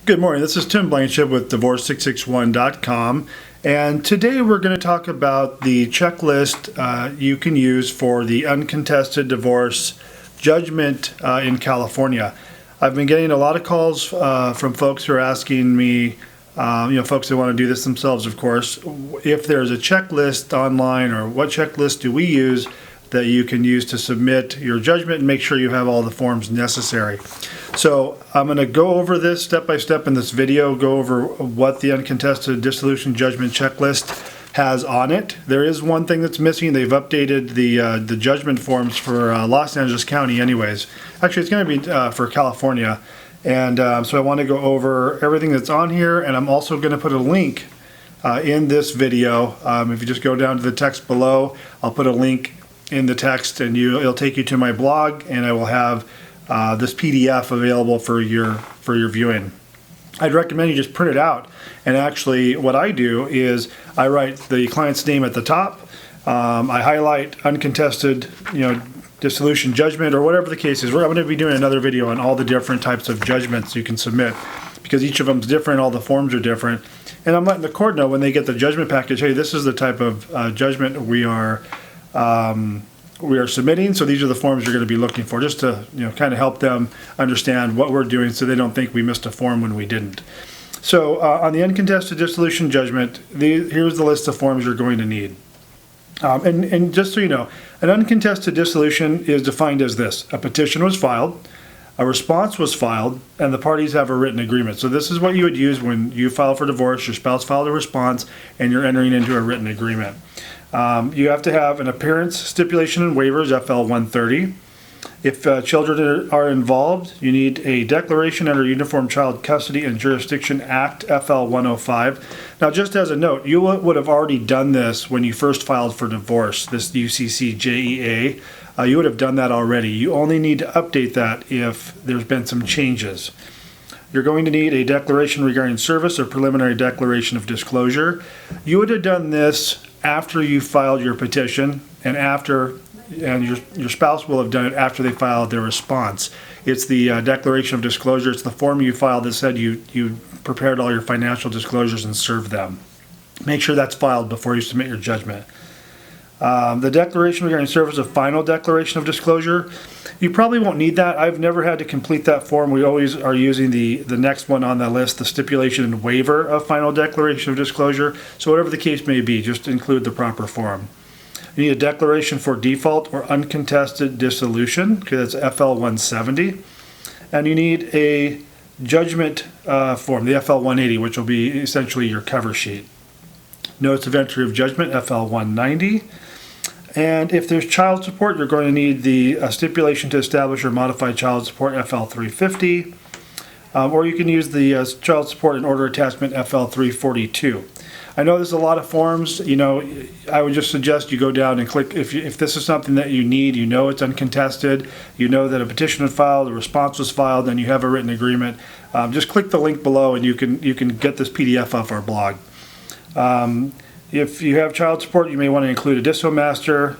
Good morning. This is Tim Blankenship with Divorce661.com, and today we're going to talk about the checklist you can use for the uncontested divorce judgment in California. I've been getting a lot of calls from folks who are asking me, folks that want to do this themselves, of course, if there's a checklist online or what checklist do we use that you can use to submit your judgment and make sure you have all the forms necessary. So I'm going to go over this step by step in this video, go over what the uncontested dissolution judgment checklist has on it. There is one thing that's missing. They've updated the judgment forms for Los Angeles County anyways. Actually, it's going to be for California. And so I want to go over everything that's on here, and I'm also going to put a link in this video. If you just go down to the text below, I'll put a link in the text, and it'll take you to my blog, and I will have this PDF available for your viewing. I'd recommend you just print it out, and actually what I do is I write the client's name at the top. I highlight uncontested, dissolution judgment or whatever the case is. I'm going to be doing another video on all the different types of judgments you can submit because each of them is different, all the forms are different, and I'm letting the court know when they get the judgment package, hey, this is the type of judgment we are submitting, so these are the forms you're going to be looking for, just to kind of help them understand what we're doing so they don't think we missed a form when we didn't. So on the uncontested dissolution judgment, here's the list of forms you're going to need. And just so you know, an uncontested dissolution is defined as this: a petition was filed, a response was filed, and the parties have a written agreement. So this is what you would use when you file for divorce, your spouse filed a response, and you're entering into a written agreement. You have to have an appearance, stipulation, and waivers, FL 130. If children are involved, you need a declaration under Uniform Child Custody and Jurisdiction Act, FL 105. Now, just as a note, you would have already done this when you first filed for divorce, this UCC-JEA. You would have done that already. You only need to update that if there's been some changes. You're going to need a declaration regarding service or preliminary declaration of disclosure. You would have done this after you filed your petition, and your spouse will have done it after they filed their response. It's the declaration of disclosure. It's the form you filed that said you prepared all your financial disclosures and served them. Make sure that's filed before you submit your judgment. The declaration regarding service, a final declaration of disclosure, you probably won't need that. I've never had to complete that form. We always are using the next one on the list, the stipulation and waiver of final declaration of disclosure. So whatever the case may be, just include the proper form. You need a declaration for default or uncontested dissolution, because that's FL 170. And you need a judgment form, the FL 180, which will be essentially your cover sheet. Notice of entry of judgment, FL 190. And if there's child support, you're going to need the stipulation to establish or modify child support, FL 350. Or you can use the child support and order attachment, FL 342. I know there's a lot of forms. I would just suggest you go down and click, if this is something that you need, it's uncontested, that a petition was filed, a response was filed, and you have a written agreement, just click the link below and you can get this PDF off our blog. If you have child support, you may want to include a disso master,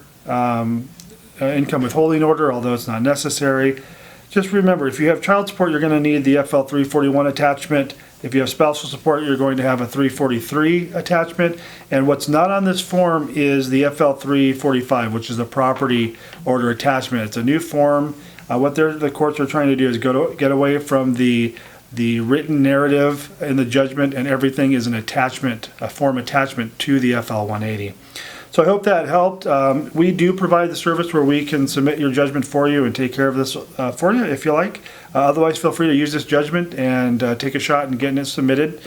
income withholding order, although it's not necessary. Just remember, if you have child support, you're going to need the FL 341 attachment. If you have spousal support, you're going to have a 343 attachment. And what's not on this form is the FL 345, which is the property order attachment. It's a new form. What the courts are trying to do is get away from the written narrative in the judgment, and everything is an attachment, a form attachment to the FL 180. So I hope that helped. We do provide the service where we can submit your judgment for you and take care of this for you if you like. Otherwise, feel free to use this judgment and take a shot in getting it submitted.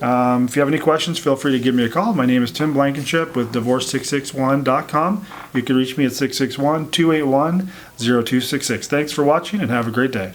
If you have any questions, feel free to give me a call. My name is Tim Blankenship with Divorce661.com. You can reach me at 661-281-0266. Thanks for watching and have a great day.